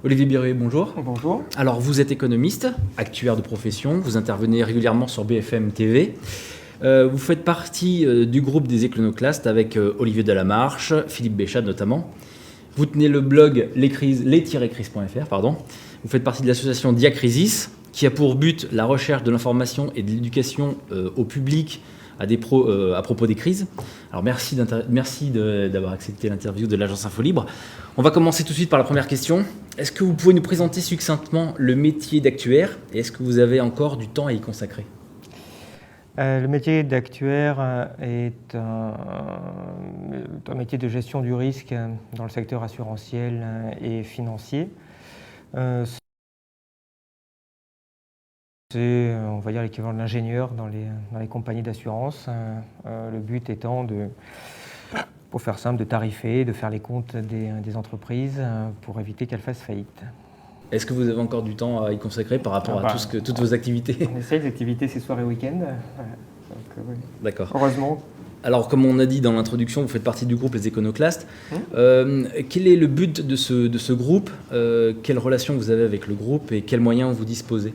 Olivier Biret, bonjour. Bonjour. Alors, vous êtes économiste, actuaire de profession, vous intervenez régulièrement sur BFM TV. Vous faites partie du groupe des Éconoclastes avec Olivier Delamarche, Philippe Béchat notamment. Vous tenez le blog les-crises.fr, pardon. Vous faites partie de l'association Diacrisis, qui a pour but la recherche de l'information et de l'éducation au public à propos des crises. Alors merci d'avoir accepté l'interview de l'agence Infolibre. On va commencer tout de suite par la première question. Est-ce que vous pouvez nous présenter succinctement le métier d'actuaire et est-ce que vous avez encore du temps à y consacrer ? Le métier d'actuaire est un métier de gestion du risque dans le secteur assurantiel et financier. C'est, on va dire, l'équivalent de l'ingénieur dans les compagnies d'assurance. Le but étant pour faire simple, de tarifer, de faire les comptes des entreprises pour éviter qu'elles fassent faillite. Est-ce que vous avez encore du temps à y consacrer par rapport à toutes vos activités ? On essaye, les activités, c'est soir et week-end. Oui. D'accord. Heureusement. Alors, comme on a dit dans l'introduction, vous faites partie du groupe Les Éconoclastes. Quel est le but de ce groupe ? Quelle relation vous avez avec le groupe et quels moyens vous disposez ?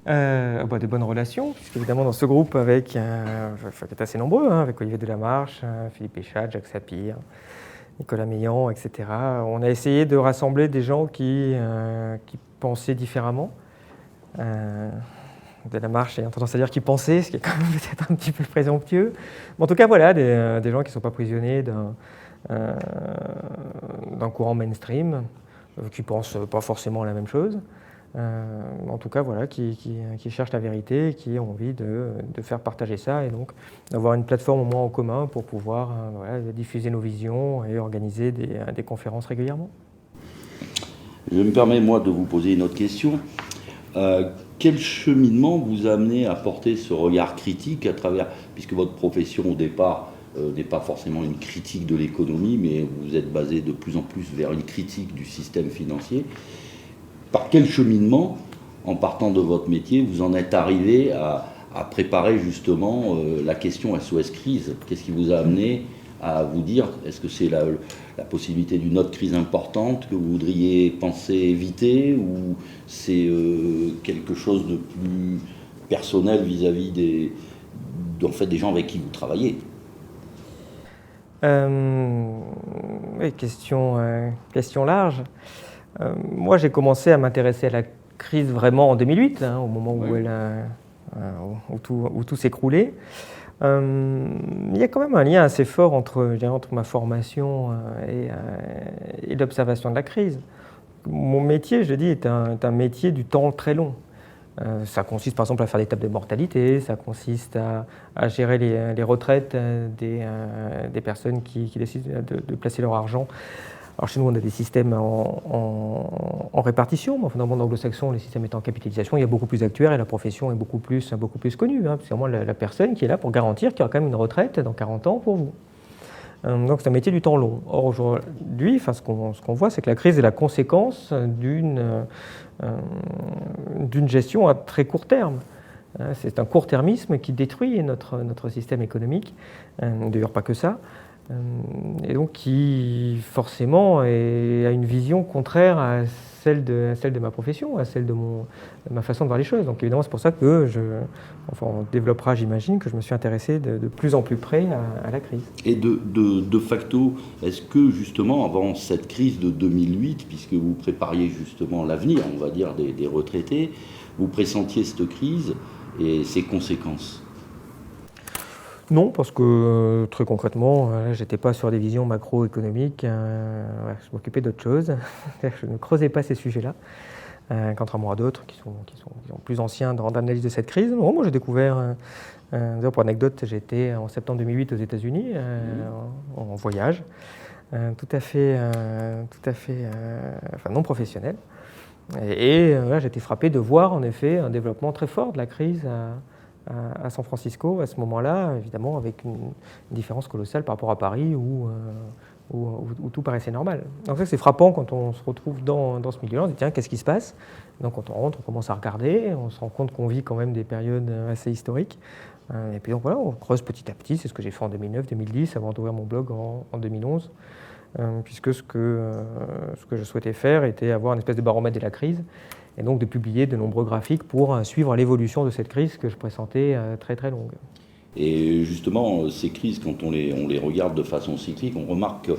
Des bonnes relations, puisqu'évidemment dans ce groupe qui est assez nombreux, avec Olivier Delamarche, Philippe Béchat, Jacques Sapir, Nicolas Meillan, etc. On a essayé de rassembler des gens qui pensaient différemment. Delamarche ayant tendance à dire qu'ils pensaient, ce qui est quand même peut-être un petit peu présomptueux. Mais en tout cas, voilà, des gens qui ne sont pas prisonniers d'un courant mainstream, qui ne pensent pas forcément la même chose. En tout cas, voilà, qui cherchent la vérité et qui ont envie de faire partager ça et donc d'avoir une plateforme au moins en commun pour pouvoir diffuser nos visions et organiser des conférences régulièrement. Je me permets, moi, de vous poser une autre question. Quel cheminement vous a amené à porter ce regard critique à travers, puisque votre profession au départ n'est pas forcément une critique de l'économie, mais vous êtes basé de plus en plus vers une critique du système financier. Par quel cheminement, en partant de votre métier, vous en êtes arrivé à préparer justement la question SOS crise ? Qu'est-ce qui vous a amené à vous dire, est-ce que c'est la possibilité d'une autre crise importante que vous voudriez penser éviter, ou c'est quelque chose de plus personnel vis-à-vis des gens avec qui vous travaillez ? Oui, question large. Moi, j'ai commencé à m'intéresser à la crise vraiment en 2008, au moment où tout s'écroulait. Il y a quand même un lien assez fort entre ma formation et l'observation de la crise. Mon métier, je dis, est un métier du temps très long. Ça consiste par exemple à faire des tables de mortalité, ça consiste à gérer les retraites des personnes qui décident de placer leur argent. Alors chez nous, on a des systèmes en répartition, mais dans le monde anglo-saxon, les systèmes étant en capitalisation, il y a beaucoup plus d'actuaires et la profession est beaucoup plus connue. C'est vraiment la personne qui est là pour garantir qu'il y aura quand même une retraite dans 40 ans pour vous. Donc c'est un métier du temps long. Or aujourd'hui, ce qu'on voit, c'est que la crise est la conséquence d'une gestion à très court terme. C'est un court-termisme qui détruit notre système économique, d'ailleurs pas que ça. Et donc qui forcément a une vision contraire à celle de ma profession, à celle de ma façon de voir les choses. Donc évidemment c'est pour ça que on développera, j'imagine, que je me suis intéressé de plus en plus près à la crise. Et de facto, est-ce que justement avant cette crise de 2008, puisque vous prépariez justement l'avenir, on va dire, des retraités, vous pressentiez cette crise et ses conséquences ? Non, parce que très concrètement, je n'étais pas sur des visions macroéconomiques, je m'occupais d'autre chose, je ne creusais pas ces sujets-là, contrairement à d'autres qui sont plus anciens dans l'analyse de cette crise. Non, moi j'ai découvert, pour anecdote, j'étais en septembre 2008 aux États-Unis, en voyage, tout à fait non professionnel, et j'ai été frappé de voir en effet un développement très fort de la crise à San Francisco à ce moment-là, évidemment avec une différence colossale par rapport à Paris où tout paraissait normal. Donc ça, c'est frappant quand on se retrouve dans ce milieu-là, on se dit tiens, qu'est-ce qui se passe ? Donc quand on rentre, on commence à regarder, on se rend compte qu'on vit quand même des périodes assez historiques. Et puis donc voilà, on creuse petit à petit, c'est ce que j'ai fait en 2009, 2010, avant d'ouvrir mon blog en 2011. puisque ce que je souhaitais faire était avoir une espèce de baromètre de la crise, et donc de publier de nombreux graphiques pour suivre l'évolution de cette crise que je pressentais très très longue. Et justement, ces crises, quand on les regarde de façon cyclique, on remarque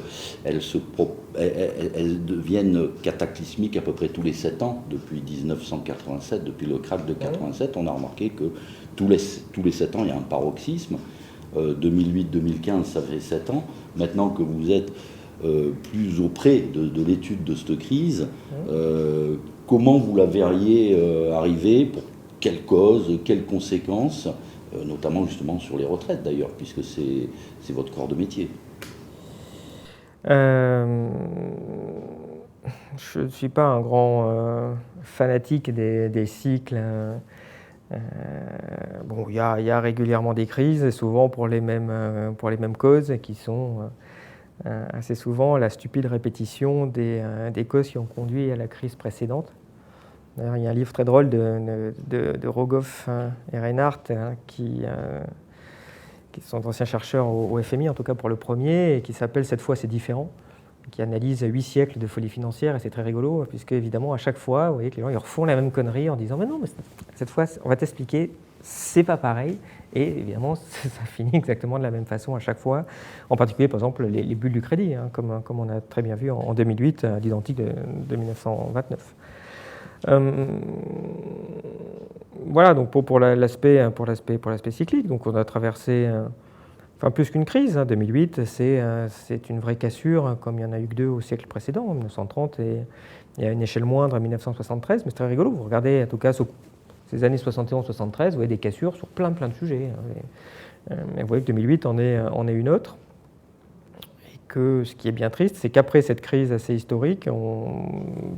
qu'elles deviennent cataclysmiques à peu près tous les 7 ans. Depuis 1987, depuis le krach de 87, on a remarqué que tous les 7 ans, il y a un paroxysme. 2008-2015, ça fait 7 ans. Maintenant que vous êtes plus auprès de l'étude de cette crise, comment vous la verriez arriver, pour quelles causes, quelles conséquences, notamment justement sur les retraites d'ailleurs, puisque c'est votre corps de métier. Je ne suis pas un grand fanatique des cycles. Bon, il y a régulièrement des crises, et souvent pour les mêmes causes, qui sont assez souvent la stupide répétition des causes qui ont conduit à la crise précédente. D'ailleurs, il y a un livre très drôle de Rogoff et Reinhardt qui sont anciens chercheurs au FMI, en tout cas pour le premier, et qui s'appelle « Cette fois, c'est différent », qui analyse 8 siècles de folie financière, et c'est très rigolo, puisque évidemment, à chaque fois, vous voyez que les gens ils refont la même connerie en disant « Mais non, mais cette fois, on va t'expliquer, c'est pas pareil », et évidemment, ça finit exactement de la même façon à chaque fois, en particulier, par exemple, les bulles du crédit, comme on a très bien vu en 2008, à l'identique de 1929. Voilà, donc pour l'aspect cyclique, donc on a traversé, enfin plus qu'une crise. 2008, c'est une vraie cassure, comme il n'y en a eu que 2 au siècle précédent, en 1930, et à une échelle moindre en 1973. Mais c'est très rigolo. Vous regardez, en tout cas, ces années 71-73, vous voyez des cassures sur plein de sujets. Mais vous voyez que 2008 en est une autre. Que ce qui est bien triste, c'est qu'après cette crise assez historique,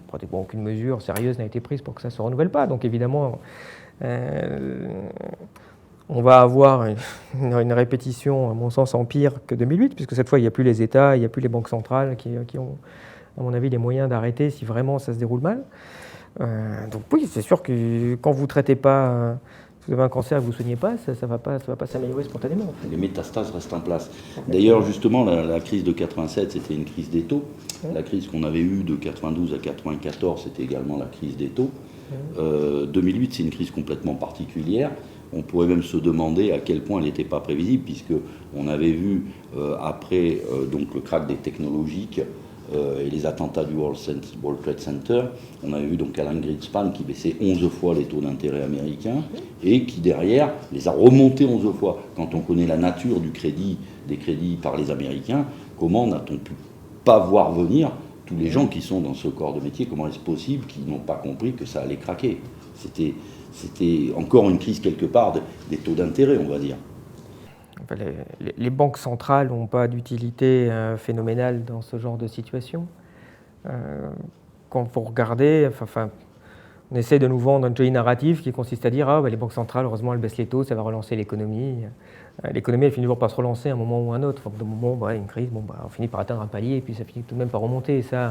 pratiquement aucune mesure sérieuse n'a été prise pour que ça ne se renouvelle pas. Donc évidemment, on va avoir une répétition, à mon sens, en pire que 2008, puisque cette fois, il n'y a plus les États, il n'y a plus les banques centrales qui ont, à mon avis, les moyens d'arrêter si vraiment ça se déroule mal. Donc oui, c'est sûr que quand vous ne traitez pas... Si vous avez un cancer et que vous ne soignez pas, ça ne va pas s'améliorer spontanément. En fait. Les métastases restent en place. D'ailleurs, justement, la crise de 87, c'était une crise des taux. La crise qu'on avait eue de 92 à 94, c'était également la crise des taux. 2008, c'est une crise complètement particulière. On pourrait même se demander à quel point elle n'était pas prévisible, puisqu'on avait vu, après donc le krach des technologiques, et les attentats du World Trade Center, on avait vu donc Alan Greenspan qui baissait 11 fois les taux d'intérêt américains et qui derrière les a remontés 11 fois. Quand on connaît la nature des crédits par les Américains, comment n'a-t-on pu pas voir venir tous les gens qui sont dans ce corps de métier? Comment est-ce possible qu'ils n'ont pas compris que ça allait craquer? C'était encore une crise quelque part des taux d'intérêt, on va dire. Les banques centrales n'ont pas d'utilité phénoménale dans ce genre de situation. Quand vous regardez, on essaie de nous vendre un joli narratif qui consiste à dire les banques centrales, heureusement, elles baissent les taux, ça va relancer l'économie. L'économie, elle finit toujours par se relancer à un moment ou à un autre. Au moment, une crise, on finit par atteindre un palier et puis ça finit tout de même par remonter. Et ça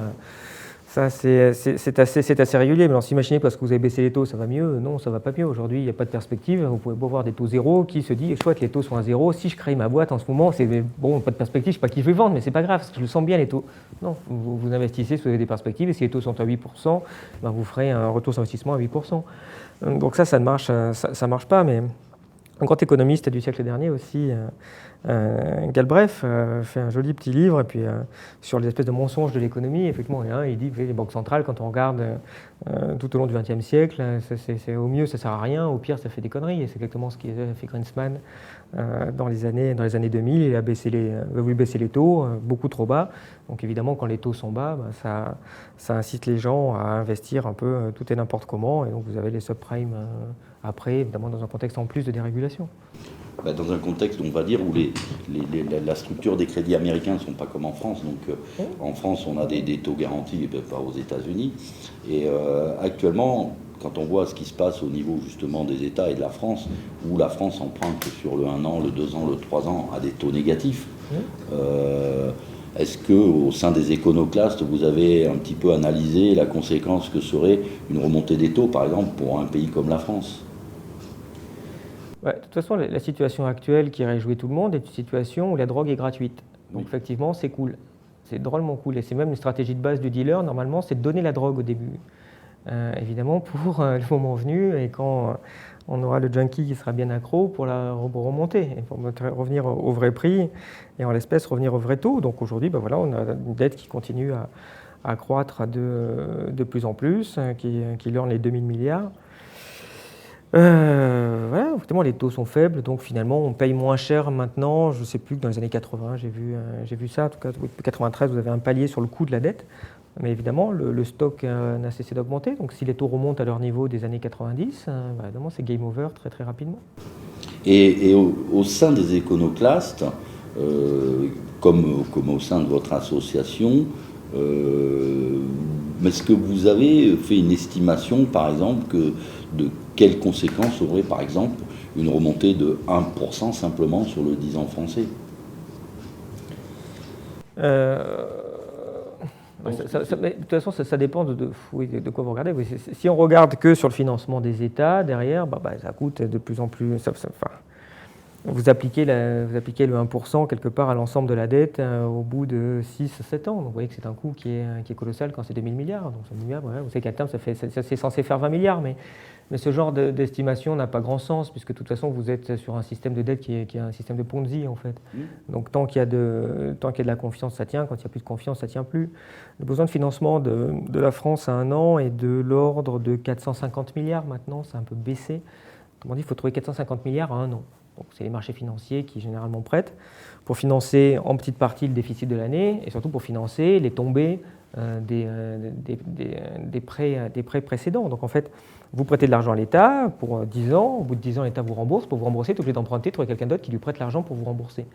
c'est assez régulier. Mais alors, s'imaginer parce que vous avez baissé les taux, ça va mieux. Non, ça va pas mieux. Aujourd'hui, il n'y a pas de perspective. Vous pouvez pas voir des taux zéro qui se dit chouette, les taux sont à zéro. Si je crée ma boîte en ce moment, c'est bon, pas de perspective, je ne sais pas qui je vais vendre, mais c'est pas grave, parce que je le sens bien les taux. Non, vous investissez si vous avez des perspectives, et si les taux sont à 8%, vous ferez un retour sur investissement à 8%. Donc ça ne marche pas, mais un grand économiste du siècle dernier aussi, Galbraith, fait un joli petit livre et puis, sur les espèces de mensonges de l'économie. Effectivement, il dit que les banques centrales, quand on regarde tout au long du XXe siècle, c'est au mieux ça ne sert à rien, au pire ça fait des conneries. Et c'est exactement ce qu'a fait Greenspan dans les années 2000. Il a voulu baisser les taux beaucoup trop bas. Donc évidemment, quand les taux sont bas, ça incite les gens à investir un peu tout et n'importe comment. Et donc vous avez les subprimes après, évidemment dans un contexte en plus de dérégulation. Dans un contexte, on va dire, où la structure des crédits américains ne sont pas comme en France. Donc, en France, on a des taux garantis, pas aux États-Unis. Et actuellement, quand on voit ce qui se passe au niveau justement des États et de la France, où la France emprunte sur le 1 an, le 2 ans, le 3 ans à des taux négatifs, est-ce qu'au sein des éconoclastes, vous avez un petit peu analysé la conséquence que serait une remontée des taux, par exemple, pour un pays comme la France ? De toute façon, la situation actuelle qui réjouit tout le monde est une situation où la drogue est gratuite. Donc effectivement, c'est cool. c'est drôlement cool. Et c'est même une stratégie de base du dealer, normalement, c'est de donner la drogue au début. Évidemment, pour le moment venu, et quand on aura le junkie qui sera bien accro pour la remonter, et pour revenir au vrai prix, et en l'espèce revenir au vrai taux. Donc aujourd'hui, ben voilà, on a une dette qui continue à croître de plus en plus, qui lorne les 2000 milliards. Voilà, effectivement, les taux sont faibles, donc finalement, on paye moins cher maintenant. Je ne sais plus que dans les années 80, j'ai vu ça. En tout cas, depuis 93, vous avez un palier sur le coût de la dette. Mais évidemment, le stock n'a cessé d'augmenter. Donc si les taux remontent à leur niveau des années 90, bah, évidemment, c'est game over très très rapidement. Et au sein des éconoclastes, comme au sein de votre association, est-ce que vous avez fait une estimation, par exemple, de quelles conséquences aurait, par exemple, une remontée de 1% simplement sur le 10 ans français? Mais de toute façon, ça dépend de quoi vous regardez. Si on regarde que sur le financement des États, derrière, ça coûte de plus en plus. Vous appliquez le 1% quelque part à l'ensemble de la dette au bout de 6-7 ans. Donc vous voyez que c'est un coût qui est colossal quand c'est 2000 milliards. Donc 100 milliards, vous savez qu'à terme, c'est censé faire 20 milliards. Mais ce genre d'estimation n'a pas grand sens, puisque de toute façon, vous êtes sur un système de dette qui est un système de Ponzi, en fait. Donc tant qu'il y a de la confiance, ça tient. Quand il n'y a plus de confiance, ça ne tient plus. Le besoin de financement de la France à un an est de l'ordre de 450 milliards maintenant. C'est un peu baissé. Autrement dit, il faut trouver 450 milliards à un an. Donc c'est les marchés financiers qui généralement prêtent pour financer en petite partie le déficit de l'année et surtout pour financer les tombées des prêts précédents. Donc en fait, vous prêtez de l'argent à l'État pour 10 ans, au bout de 10 ans, l'État vous rembourse. Pour vous rembourser, vous êtes obligé d'emprunter, trouver quelqu'un d'autre qui lui prête l'argent pour vous rembourser.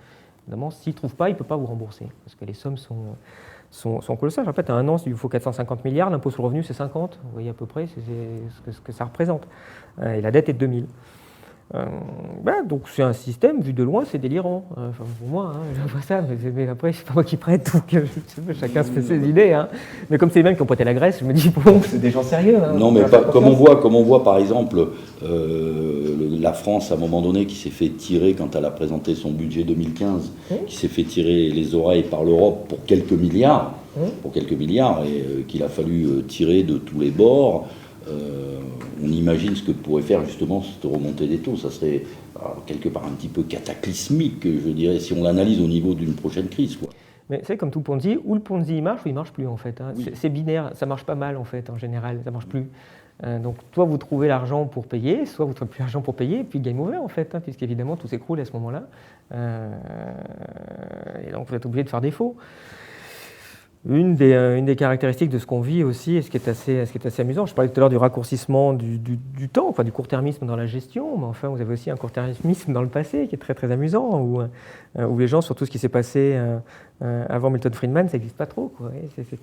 Évidemment, s'il ne trouve pas, il ne peut pas vous rembourser parce que les sommes sont colossales. En fait, à un an, s'il vous faut 450 milliards, l'impôt sur le revenu, c'est 50. Vous voyez à peu près ce que ça représente. Et la dette est de 2000. Donc c'est un système, vu de loin, c'est délirant. Enfin, pour moi, je vois ça, mais après, c'est pas moi qui prête, donc chacun se fait ses idées. Hein. Mais comme c'est les mêmes qui ont prêté la Grèce, je me dis, bon, c'est des gens sérieux. Hein, non, mais comme on voit par exemple la France, à un moment donné, qui s'est fait tirer quand elle a présenté son budget 2015, qui s'est fait tirer les oreilles par l'Europe pour quelques milliards, et qu'il a fallu tirer de tous les bords. On imagine ce que pourrait faire justement cette remontée des taux. Ça serait quelque part un petit peu cataclysmique, je dirais, si on l'analyse au niveau d'une prochaine crise, quoi. Mais c'est comme tout Ponzi, ou le Ponzi il marche ou il ne marche plus en fait. Hein. Oui. C'est binaire, ça ne marche pas mal en fait, en général, ça ne marche plus. Donc soit vous trouvez l'argent pour payer, soit vous ne trouvez plus l'argent pour payer, et puis game over en fait, hein, puisqu'évidemment tout s'écroule à ce moment-là. Et donc vous êtes obligé de faire défaut. Une des caractéristiques de ce qu'on vit aussi, et ce qui est assez amusant, je parlais tout à l'heure du raccourcissement du temps, enfin du court-termisme dans la gestion, mais enfin vous avez aussi un court-termisme dans le passé qui est très très amusant, où les gens, surtout ce qui s'est passé avant Milton Friedman, ça n'existe pas trop, quoi.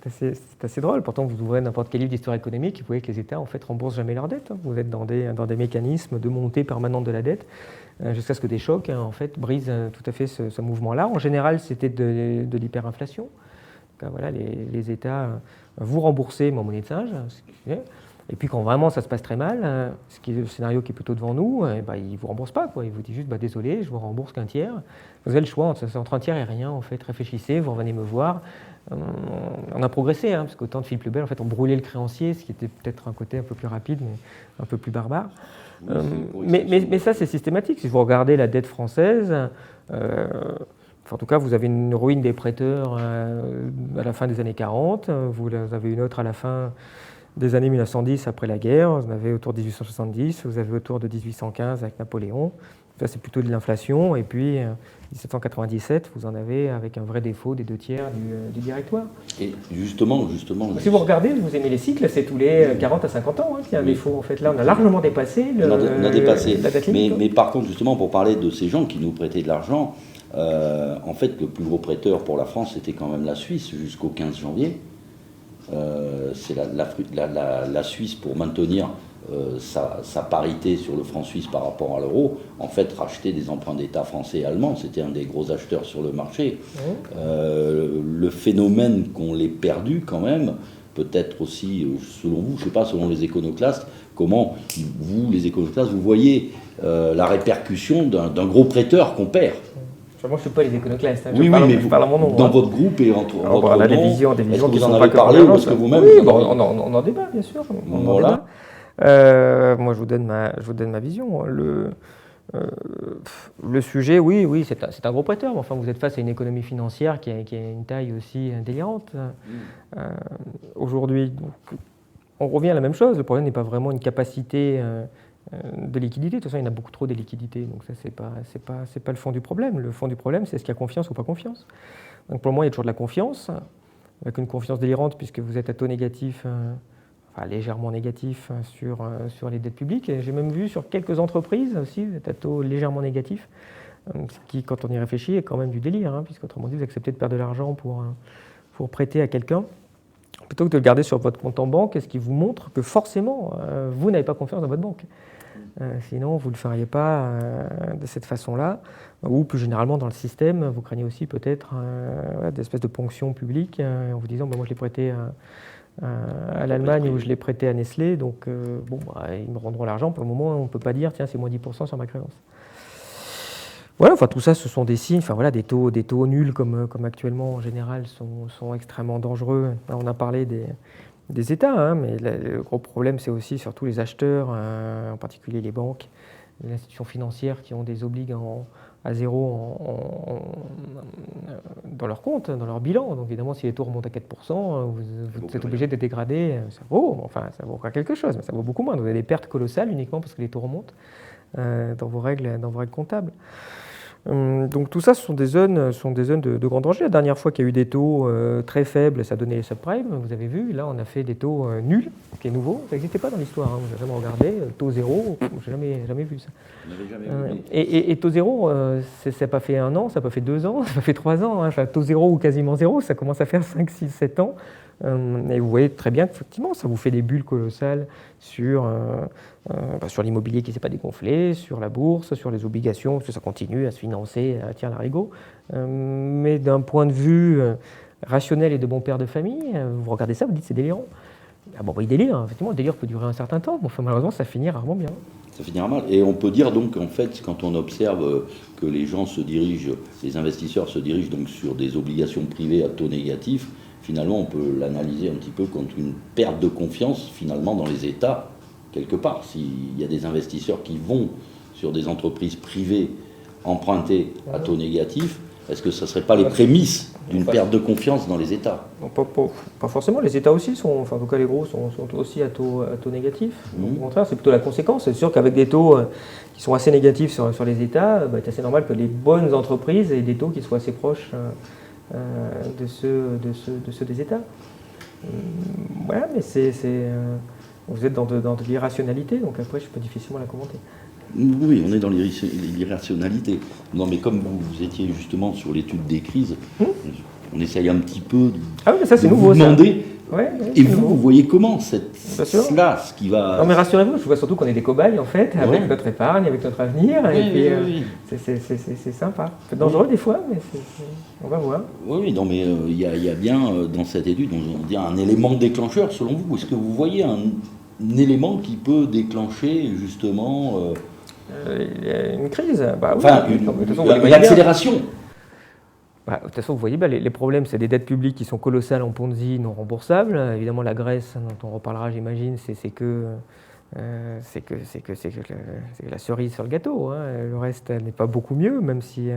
C'est assez drôle. Pourtant vous ouvrez n'importe quel livre d'histoire économique, vous voyez que les États en fait remboursent jamais leur dette. Vous êtes dans des mécanismes de montée permanente de la dette, jusqu'à ce que des chocs en fait brisent tout à fait ce mouvement-là. En général, c'était de l'hyperinflation. Voilà, les États vous remboursez en monnaie de singe, et puis quand vraiment ça se passe très mal, ce qui est le scénario qui est plutôt devant nous, ils ne vous remboursent pas, quoi. Ils vous disent juste désolé, je vous rembourse qu'un tiers. Vous avez le choix entre un tiers et rien, en fait. Réfléchissez, vous revenez me voir. On a progressé, parce qu'au temps de Philippe le Bel, en fait, on brûlait le créancier, ce qui était peut-être un côté un peu plus rapide, mais un peu plus barbare. Mais ça, c'est systématique. Si vous regardez la dette française, en tout cas, vous avez une ruine des prêteurs à la fin des années 40, vous avez une autre à la fin des années 1910 après la guerre, vous en avez autour de 1870, vous avez autour de 1815 avec Napoléon. Ça, c'est plutôt de l'inflation. Et puis, 1797, vous en avez avec un vrai défaut des 2/3 du directoire. Et justement... Si vous regardez, vous aimez les cycles, c'est tous les 40 à 50 ans qu'il y a un défaut. En fait, là, on a largement dépassé on a dépassé. La date limite. Mais par contre, justement, pour parler de ces gens qui nous prêtaient de l'argent, en fait, le plus gros prêteur pour la France, c'était quand même la Suisse jusqu'au 15 janvier. C'est la Suisse, pour maintenir sa parité sur le franc suisse par rapport à l'euro, en fait, rachetait des emprunts d'État français et allemands. C'était un des gros acheteurs sur le marché. Le phénomène qu'on l'ait perdu, quand même, peut-être aussi, selon vous, je ne sais pas, selon les éconoclastes, comment vous, les éconoclastes, vous voyez la répercussion d'un gros prêteur qu'on perd? Moi, je ne suis pas les éconoclastes. Oui, mais je parle à mon nom. Dans votre groupe et entre votre on a des nom, visions qui vous ne en sont avez pas parlé ou est-ce que vous-même Oui, on en débat, bien sûr. Voilà. Moi, je vous donne ma vision. Le sujet, oui, c'est un gros prêteur. Mais enfin, vous êtes face à une économie financière qui a une taille aussi délirante. Aujourd'hui, donc, on revient à la même chose. Le problème n'est pas vraiment une capacité de liquidité. De toute façon, il y en a beaucoup trop de liquidités. Donc ça, c'est pas le fond du problème. Le fond du problème, c'est est-ce qu'il y a confiance ou pas confiance. Donc pour le moment, il y a toujours de la confiance, avec une confiance délirante puisque vous êtes à taux négatif, enfin légèrement négatif sur les dettes publiques. Et j'ai même vu sur quelques entreprises aussi, vous êtes à taux légèrement négatif, ce qui, quand on y réfléchit, est quand même du délire, puisqu'autrement dit, vous acceptez de perdre de l'argent pour prêter à quelqu'un, plutôt que de le garder sur votre compte en banque, ce qui vous montre que forcément, vous n'avez pas confiance dans votre banque. Sinon, vous ne le feriez pas de cette façon-là. Ou plus généralement dans le système, vous craignez aussi peut-être des espèces de ponctions publiques en vous disant moi je l'ai prêté à l'Allemagne ou je l'ai prêté à Nestlé, donc ils me rendront l'argent. Pour le moment, on ne peut pas dire tiens, c'est moins 10% sur ma créance. Voilà, enfin tout ça, ce sont des signes. Enfin voilà, des taux nuls comme actuellement en général sont extrêmement dangereux. Là, on a parlé des États, mais le gros problème, c'est aussi surtout les acheteurs, en particulier les banques, les institutions financières qui ont des obligs à zéro dans leur compte, dans leur bilan. Donc évidemment, si les taux remontent à 4%, vous êtes obligé de les dégrader. Ça vaut pas quelque chose, mais ça vaut beaucoup moins. Vous avez des pertes colossales uniquement parce que les taux remontent dans vos règles comptables. Donc tout ça, ce sont des zones de grand danger. La dernière fois qu'il y a eu des taux très faibles, ça donnait les subprimes, vous avez vu. Là, on a fait des taux nuls, qui est nouveau. Ça n'existait pas dans l'histoire, vous n'avez jamais regardé. Taux zéro, je n'ai jamais vu ça. Et taux zéro, ça n'a pas fait 1 an, ça n'a pas fait 2 ans, ça n'a pas fait 3 ans. Enfin, taux zéro ou quasiment zéro, ça commence à faire 5, 6, 7 ans. Et vous voyez très bien qu'effectivement, ça vous fait des bulles colossales sur l'immobilier qui ne s'est pas dégonflé, sur la bourse, sur les obligations, parce que ça continue à se financer à tir larigot. Mais d'un point de vue rationnel et de bon père de famille, vous regardez ça, vous dites c'est délirant. Il délire, effectivement, le délire peut durer un certain temps, mais enfin, malheureusement, ça finit rarement bien. Ça finira mal. Et on peut dire donc en fait, quand on observe que les gens les investisseurs se dirigent donc sur des obligations privées à taux négatif, finalement, on peut l'analyser un petit peu comme une perte de confiance, finalement, dans les États, quelque part. S'il y a des investisseurs qui vont sur des entreprises privées empruntées à taux négatif, est-ce que ce ne serait pas les prémices d'une perte de confiance dans les États? Pas forcément. Les États aussi en tout cas les gros, sont aussi à taux négatif. Au contraire, c'est plutôt la conséquence. C'est sûr qu'avec des taux qui sont assez négatifs sur les États, c'est assez normal que les bonnes entreprises aient des taux qui soient assez proches de ceux des États. Voilà, mais vous êtes dans de l'irrationalité, donc après je peux difficilement la commenter. Oui, on est dans l'irrationalité. Non, mais comme vous étiez justement sur l'étude des crises, on essaye un petit peu de vous demander. Et vous voyez comment ce qui va... Non mais rassurez-vous, je vois surtout qu'on est des cobayes en fait, avec notre épargne, avec notre avenir, c'est sympa. C'est dangereux des fois, mais on va voir. Oui, non mais il y a bien dans cette étude, on dit un élément déclencheur selon vous. Est-ce que vous voyez un élément qui peut déclencher justement... une crise, une accélération. De toute façon, vous voyez, les problèmes, c'est des dettes publiques qui sont colossales en Ponzi, non remboursables. Évidemment, la Grèce, dont on reparlera, j'imagine, c'est que la cerise sur le gâteau. Le reste n'est pas beaucoup mieux, même si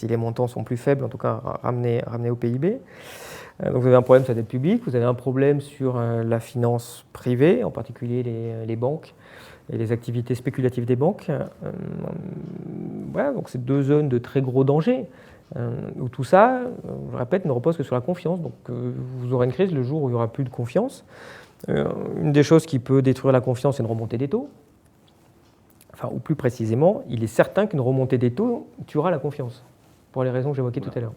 les montants sont plus faibles, en tout cas ramenés au PIB. Donc vous avez un problème sur la dette publique, vous avez un problème sur la finance privée, en particulier les banques et les activités spéculatives des banques. Donc c'est 2 zones de très gros danger, où tout ça, je répète, ne repose que sur la confiance. Donc vous aurez une crise le jour où il n'y aura plus de confiance. Une des choses qui peut détruire la confiance, c'est une remontée des taux. Ou plus précisément, il est certain qu'une remontée des taux tuera la confiance, pour les raisons que j'évoquais tout à l'heure.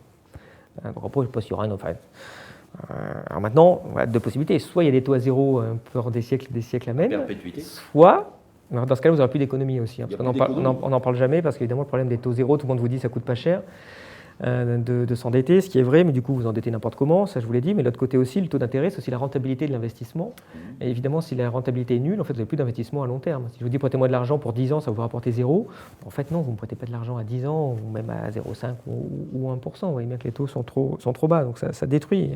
Donc après, je ne sais pas s'il y aura une autre. Alors maintenant, 2 possibilités. Soit il y a des taux à zéro pour des siècles à même, soit... Alors dans ce cas-là, vous n'aurez plus d'économie aussi. Parce qu'on n'en parle jamais, parce qu'évidemment, le problème des taux zéro, tout le monde vous dit que ça ne coûte pas cher. de s'endetter, ce qui est vrai, mais du coup vous endettez n'importe comment, ça je vous l'ai dit, mais de l'autre côté aussi, le taux d'intérêt, c'est aussi la rentabilité de l'investissement. Et évidemment, si la rentabilité est nulle, en fait, vous n'avez plus d'investissement à long terme. Si je vous dis prêtez-moi de l'argent pour 10 ans, ça va vous rapporter 0, en fait non, vous ne me prêtez pas de l'argent à 10 ans, ou même à 0,5 ou 1%. Vous voyez bien que les taux sont trop bas, donc ça détruit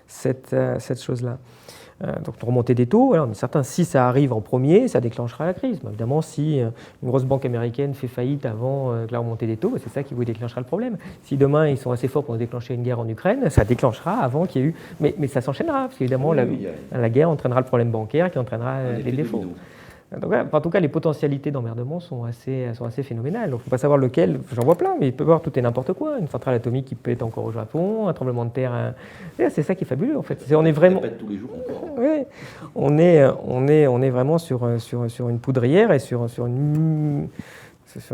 cette chose-là. Donc remontée des taux, alors, on est certain, si ça arrive en premier, ça déclenchera la crise. Mais évidemment, si une grosse banque américaine fait faillite avant que la remontée des taux, c'est ça qui vous déclenchera le problème. Si demain ils sont assez forts pour déclencher une guerre en Ukraine, ça déclenchera avant qu'il y ait eu... Mais ça s'enchaînera, parce qu'évidemment, la guerre entraînera le problème bancaire qui entraînera les défauts. Donc, voilà, en tout cas, les potentialités d'emmerdement sont assez phénoménales. Donc, il ne faut pas savoir lequel, j'en vois plein, mais il peut y avoir tout et n'importe quoi. Une centrale atomique qui peut être encore au Japon, un tremblement de terre. C'est ça qui est fabuleux, en fait. On est vraiment. Tous les jours encore. Oui, on est vraiment sur une poudrière et sur une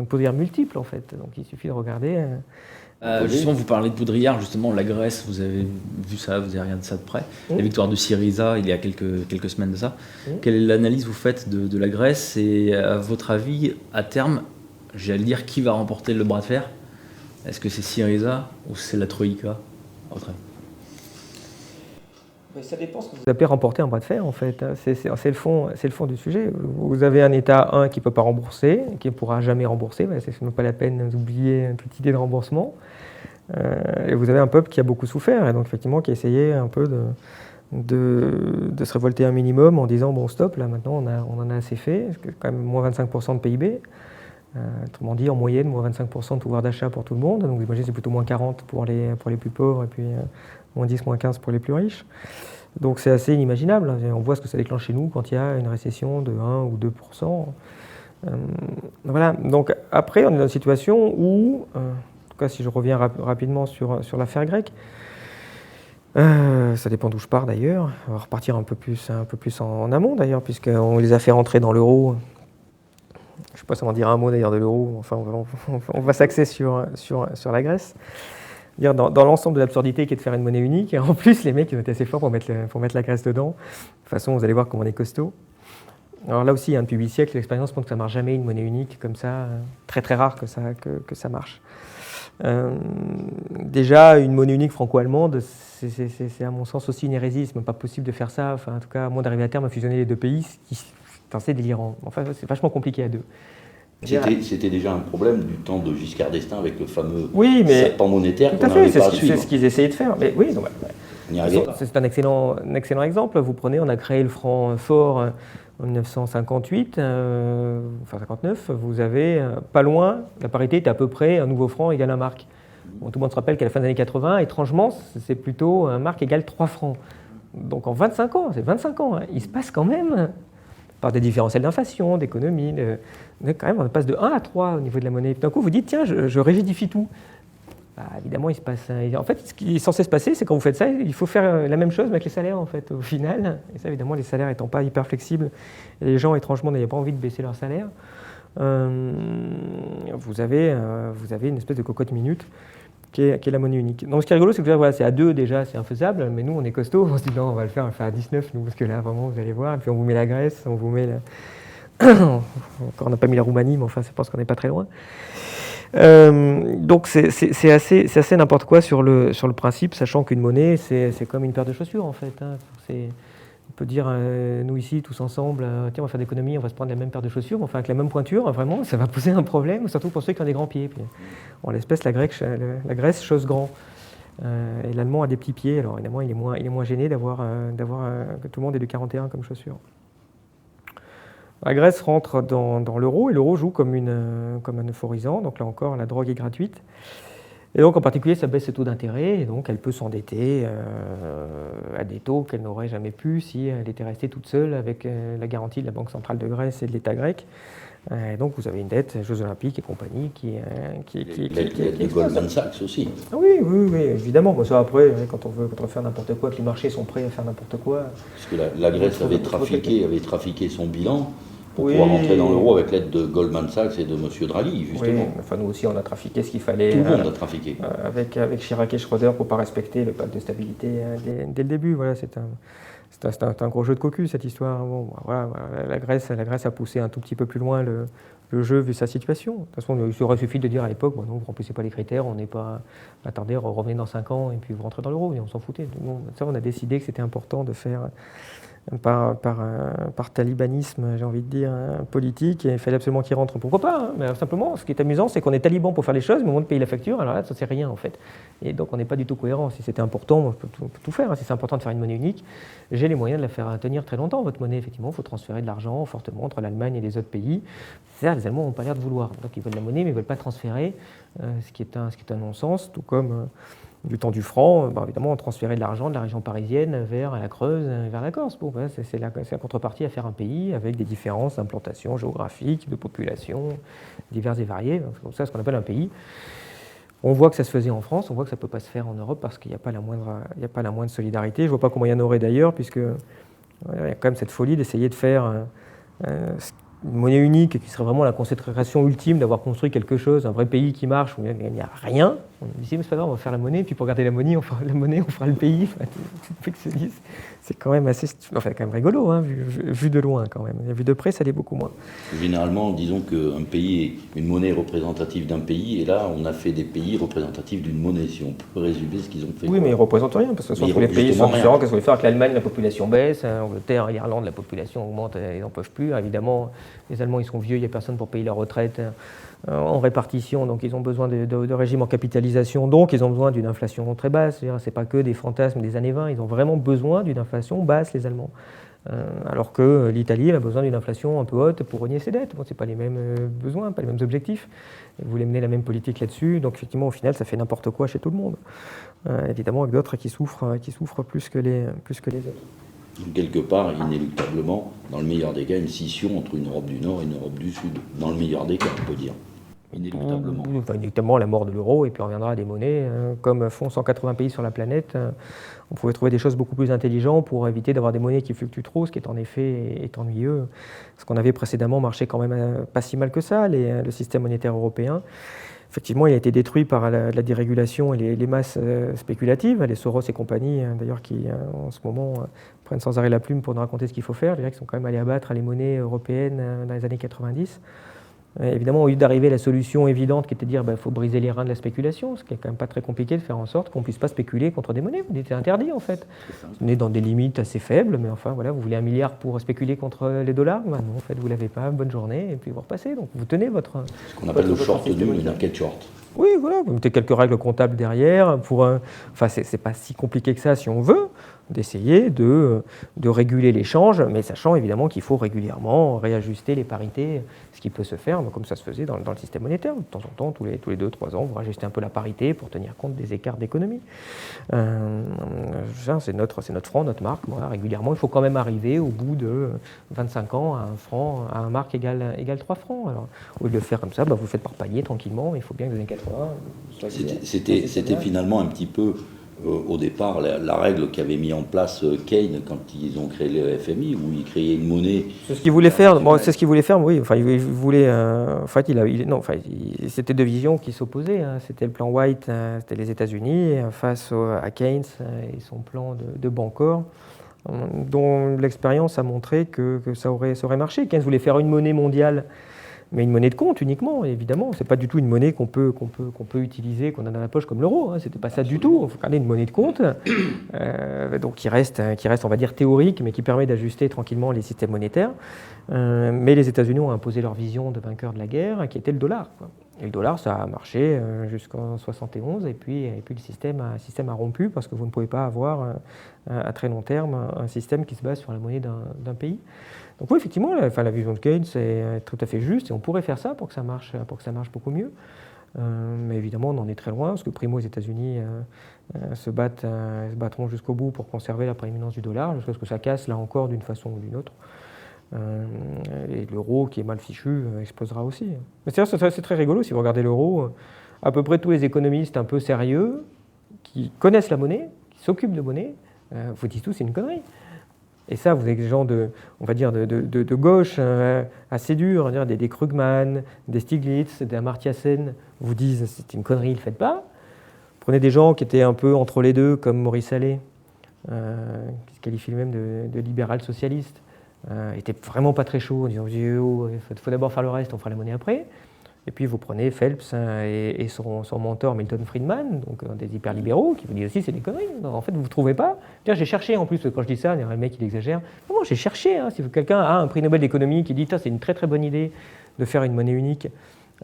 poudrière multiple, en fait. Donc, il suffit de regarder. Justement, vous parlez de poudrière, justement, la Grèce, vous avez vu ça, vous avez regardé ça de près. La victoire de Syriza, il y a quelques semaines de ça. Quelle est l'analyse que vous faites de la Grèce et à votre avis, à terme, j'allais dire, qui va remporter le bras de fer? Est-ce que c'est Syriza ou c'est la Troïka, à votre avis? Ça dépend ce que vous appelez remporter un bras de fer, en fait. C'est le fond du sujet. Vous avez un État, qui ne peut pas rembourser, qui ne pourra jamais rembourser. C'est même pas la peine d'oublier toute idée de remboursement. Et vous avez un peuple qui a beaucoup souffert, et donc effectivement qui a essayé un peu de se révolter un minimum en disant bon stop, là maintenant on en a assez fait, c'est quand même moins 25% de PIB. Autrement dit, en moyenne, moins 25% de pouvoir d'achat pour tout le monde. Donc vous imaginez, c'est plutôt moins 40 pour les plus pauvres, et puis moins 10, moins 15 pour les plus riches. Donc c'est assez inimaginable. On voit ce que ça déclenche chez nous quand il y a une récession de 1 ou 2%. Voilà. Donc après, on est dans une situation où, en tout cas si je reviens rapidement sur l'affaire grecque, ça dépend d'où je pars d'ailleurs. On va repartir un peu plus en amont d'ailleurs, puisqu'on les a fait rentrer dans l'euro. Je ne sais pas si on va en dire un mot d'ailleurs de l'euro, enfin on va s'axer sur la Grèce. Dans l'ensemble de l'absurdité qui est de faire une monnaie unique, et en plus les mecs ils ont été assez forts pour mettre la Grèce dedans. De toute façon, vous allez voir comment on est costaud. Alors là aussi, depuis 8 siècles, l'expérience montre que ça ne marche jamais une monnaie unique comme ça, très très rare que ça marche. Déjà, une monnaie unique franco-allemande, c'est à mon sens aussi une hérésie, c'est même pas possible de faire ça, enfin, en tout cas, à moins d'arriver à terme à fusionner les deux pays, c'est délirant. Enfin, c'est vachement compliqué à deux. C'était déjà un problème du temps de Giscard d'Estaing avec le fameux serpent monétaire qu'on n'arrivait pas à suivre. C'est ce qu'ils essayaient de faire. Mais oui, donc, on n'y arrivait pas. C'est un excellent exemple. Vous prenez, on a créé le franc fort en 1958, enfin 59, vous avez pas loin, la parité était à peu près un nouveau franc égale un mark. Bon, tout le monde se rappelle qu'à la fin des années 80, étrangement, c'est plutôt un mark égale 3 francs. Donc en 25 ans, c'est 25 ans, il se passe quand même, par des différentiels d'inflation, d'économie, quand même, on passe de 1 à 3 au niveau de la monnaie. D'un coup, vous dites, tiens, je rigidifie tout. Bah, évidemment, il se passe. En fait, ce qui est censé se passer, c'est quand vous faites ça, il faut faire la même chose avec les salaires, en fait, au final. Et ça, évidemment, les salaires n'étant pas hyper flexibles, et les gens, étrangement, n'avaient pas envie de baisser leur salaire, vous avez une espèce de cocotte minute qui est la monnaie unique. Donc, ce qui est rigolo, c'est que voilà, c'est à 2 déjà, c'est infaisable, mais nous, on est costaud, on se dit non, on va le faire à 19, nous, parce que là, vraiment, vous allez voir, et puis on vous met la Grèce, on vous met la... Encore, on n'a pas mis la Roumanie, mais enfin, je pense qu'on n'est pas très loin. Donc c'est assez n'importe quoi sur le principe, sachant qu'une monnaie, c'est comme une paire de chaussures, en fait. On peut dire, nous ici, tous ensemble, tiens, on va faire d'économie, on va se prendre la même paire de chaussures, enfin avec la même pointure, vraiment, ça va poser un problème, surtout pour ceux qui ont des grands pieds. Puis, en l'espèce, la Grèce chose grand. Et l'Allemand a des petits pieds, alors évidemment, il est moins gêné d'avoir que tout le monde ait du 41 comme chaussure. La Grèce rentre dans l'euro, et l'euro joue comme un euphorisant, donc là encore, la drogue est gratuite. Et donc en particulier, ça baisse ses taux d'intérêt, et donc elle peut s'endetter à des taux qu'elle n'aurait jamais pu si elle était restée toute seule avec la garantie de la Banque centrale de Grèce et de l'État grec. Et donc vous avez une dette, Jeux Olympiques et compagnie, qui de Goldman Sachs aussi. Oui, évidemment. Bon, ça après, quand on veut faire n'importe quoi, que les marchés sont prêts à faire n'importe quoi. Parce que la Grèce avait trafiqué son bilan pour pouvoir rentrer dans l'euro avec l'aide de Goldman Sachs et de M. Draghi, justement. Oui, enfin nous aussi on a trafiqué ce qu'il fallait. Tout le monde a trafiqué. Avec Chirac et Schröder pour ne pas respecter le pacte de stabilité dès le début. Voilà, c'est un gros jeu de cocu cette histoire. Bon, voilà, la Grèce a poussé un tout petit peu plus loin le jeu vu sa situation. De toute façon, il aurait suffi de dire à l'époque, bon, non, vous ne remplissez pas les critères, on n'est pas... Attendez, revenez dans 5 ans et puis vous rentrez dans l'euro, et on s'en foutait. Non, ça, on a décidé que c'était important de faire par talibanisme, j'ai envie de dire, politique, et il fallait absolument qu'ils rentrent. Pourquoi pas, hein, mais simplement, ce qui est amusant, c'est qu'on est taliban pour faire les choses, mais au moment de payer la facture, alors là, ça ne sert rien en fait. Et donc on n'est pas du tout cohérent. Si c'était important, on peut tout faire. Hein. Si c'est important de faire une monnaie unique, j'ai les moyens de la faire tenir très longtemps. Votre monnaie, effectivement, il faut transférer de l'argent fortement entre l'Allemagne et les autres pays. C'est-à-dire, les Allemands n'ont pas l'air de vouloir. Donc ils veulent de la monnaie, mais ils ne veulent pas transférer, ce qui est un non-sens, tout comme... du temps du franc, évidemment, on transférait de l'argent de la région parisienne vers la Creuse, vers la Corse. Bon, voilà, c'est la contrepartie à faire un pays avec des différences d'implantation géographique, de population, diverses et variées. C'est comme ça ce qu'on appelle un pays. On voit que ça se faisait en France, on voit que ça ne peut pas se faire en Europe parce qu'il n'y a pas la moindre solidarité. Je ne vois pas comment il y en aurait d'ailleurs, puisque il y a quand même cette folie d'essayer de faire une monnaie unique qui serait vraiment la consécration ultime d'avoir construit quelque chose, un vrai pays qui marche où il n'y a rien. On dit, mais c'est pas grave, on va faire la monnaie, puis pour garder la monnaie, on fera le pays. C'est quand même assez, quand même rigolo, hein, vu de loin quand même. Vu de près, ça l'est beaucoup moins. Généralement, disons qu'un pays est une monnaie représentative d'un pays, et là, on a fait des pays représentatifs d'une monnaie, si on peut résumer ce qu'ils ont fait. Oui, mais ils ne représentent rien, parce que tous les pays sont différents. Qu'est-ce qu'on veut faire avec l'Allemagne, la population baisse, l'Angleterre et l'Irlande, la population augmente, ils n'en peuvent plus. évidemment, les Allemands, ils sont vieux, il n'y a personne pour payer leur retraite en répartition, donc ils ont besoin de régimes en capitalisation, donc ils ont besoin d'une inflation très basse. Ce n'est pas que des fantasmes des années 20, ils ont vraiment besoin d'une inflation basse, les Allemands. Alors que l'Italie a besoin d'une inflation un peu haute pour rogner ses dettes. Bon, ce n'est pas les mêmes besoins, pas les mêmes objectifs. Vous voulez mener la même politique là-dessus, donc effectivement, au final, ça fait n'importe quoi chez tout le monde. Évidemment, avec d'autres qui souffrent plus que les autres. Donc, quelque part, inéluctablement, dans le meilleur des cas, une scission entre une Europe du Nord et une Europe du Sud. Dans le meilleur des cas, on peut dire. Inéluctablement. Inéluctablement, la mort de l'euro, et puis on reviendra à des monnaies. Comme font 180 pays sur la planète, on pouvait trouver des choses beaucoup plus intelligentes pour éviter d'avoir des monnaies qui fluctuent trop, ce qui en effet est ennuyeux. Ce qu'on avait précédemment marchait quand même pas si mal que ça, le système monétaire européen. Effectivement, il a été détruit par la dérégulation et les masses spéculatives, les Soros et compagnie, d'ailleurs, qui en ce moment prennent sans arrêt la plume pour nous raconter ce qu'il faut faire. Les gens qui sont quand même allés abattre les monnaies européennes dans les années 90. Évidemment, au lieu d'arriver à la solution évidente qui était de dire qu'il faut briser les reins de la spéculation, ce qui est quand même pas très compliqué de faire en sorte qu'on ne puisse pas spéculer contre des monnaies. C'est interdit en fait. On est dans des limites assez faibles, mais enfin voilà, vous voulez 1 milliard pour spéculer contre les dollars, non, en fait vous ne l'avez pas, bonne journée, et puis vous repassez. Donc vous tenez votre... Ce qu'on appelle le short nul, le market short. Oui, voilà, vous mettez quelques règles comptables derrière. Enfin, c'est pas si compliqué que ça si on veut, d'essayer de réguler l'échange, mais sachant évidemment qu'il faut régulièrement réajuster les parités, ce qui peut se faire, comme ça se faisait dans le système monétaire. De temps en temps, tous les 2-3 ans, vous réajustez un peu la parité pour tenir compte des écarts d'économie. C'est notre franc, notre marque. Voilà, régulièrement, il faut quand même arriver au bout de 25 ans à un marque égale 3 francs. Alors, au lieu de le faire comme ça, vous faites par palier tranquillement, il faut bien que les années 80... C'était finalement un petit peu... au départ, la règle qu'avait mis en place Keynes quand ils ont créé le FMI, où ils créaient une monnaie. C'est ce qu'ils voulaient faire. Bon, c'est ce qu'ils voulaient faire. Oui. Enfin, il voulait. En fait, c'était deux visions qui s'opposaient. Hein. C'était le plan White, c'était les États-Unis face à Keynes et son plan de Bancor, dont l'expérience a montré que ça aurait marché. Keynes voulait faire une monnaie mondiale. Mais une monnaie de compte uniquement, évidemment. Ce n'est pas du tout une monnaie qu'on peut utiliser, qu'on a dans la poche comme l'euro. Hein. Ce n'était pas ça du tout. Il faut garder une monnaie de compte, donc qui reste, on va dire, théorique, mais qui permet d'ajuster tranquillement les systèmes monétaires. Mais les États-Unis ont imposé leur vision de vainqueur de la guerre, qui était le dollar, quoi. Et le dollar, ça a marché jusqu'en 71, et puis le système a rompu, parce que vous ne pouvez pas avoir à très long terme un système qui se base sur la monnaie d'un pays. Donc oui, effectivement, la vision de Keynes est tout à fait juste, et on pourrait faire ça pour que ça marche beaucoup mieux. Mais évidemment, on en est très loin, parce que primo, les États-Unis se battront jusqu'au bout pour conserver la prééminence du dollar, jusqu'à ce que ça casse, là encore, d'une façon ou d'une autre. Et l'euro, qui est mal fichu, explosera aussi. Mais c'est très rigolo, si vous regardez l'euro, à peu près tous les économistes un peu sérieux, qui connaissent la monnaie, qui s'occupent de monnaie, vous disent tous c'est une connerie. Et ça, vous avez des gens de gauche assez durs, des Krugman, des Stiglitz, des Amartya Sen, vous disent c'est une connerie, ne le faites pas. Prenez des gens qui étaient un peu entre les deux, comme Maurice Allais, qui se qualifie lui-même de libéral socialiste. était vraiment pas très chaud, en disant il faut d'abord faire le reste, on fera la monnaie après. Et puis vous prenez Phelps et son mentor Milton Friedman, donc des hyperlibéraux, qui vous disent aussi c'est des conneries. Non, en fait, vous ne trouvez pas. J'ai cherché en plus, quand je dis ça, le mec il exagère. Non, j'ai cherché. Hein, si quelqu'un a un prix Nobel d'économie qui dit c'est une très très bonne idée de faire une monnaie unique,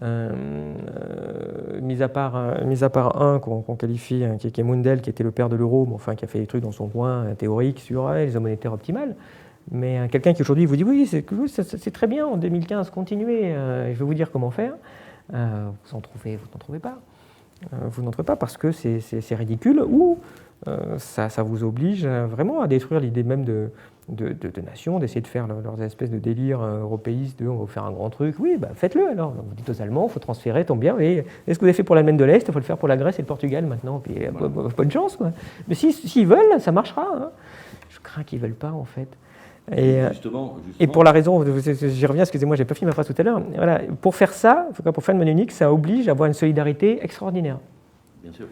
mis à part un qu'on qualifie, qui est Mundell, qui était le père de l'euro, mais enfin qui a fait des trucs dans son coin théorique sur les zones monétaires optimales. Mais quelqu'un qui aujourd'hui vous dit oui, c'est très bien en 2015, continuez, je vais vous dire comment faire. Vous n'en trouvez pas. Vous n'en trouvez pas parce que c'est ridicule ou ça vous oblige vraiment à détruire l'idée même de nation, d'essayer de faire leurs espèces de délire européistes de on va faire un grand truc. Oui, faites-le alors. Vous dites aux Allemands, il faut transférer, tombe bien. Et est-ce que vous avez fait pour l'Allemagne de l'Est? Il faut le faire pour la Grèce et le Portugal maintenant. Puis, bonne chance, quoi. Mais s'ils veulent, ça marchera. Hein. Je crains qu'ils ne veulent pas, en fait. Et pour la raison, j'y reviens, excusez-moi, j'ai pas fini ma phrase tout à l'heure. Voilà, pour faire ça, pour faire une monnaie unique, ça oblige à avoir une solidarité extraordinaire. Bien sûr.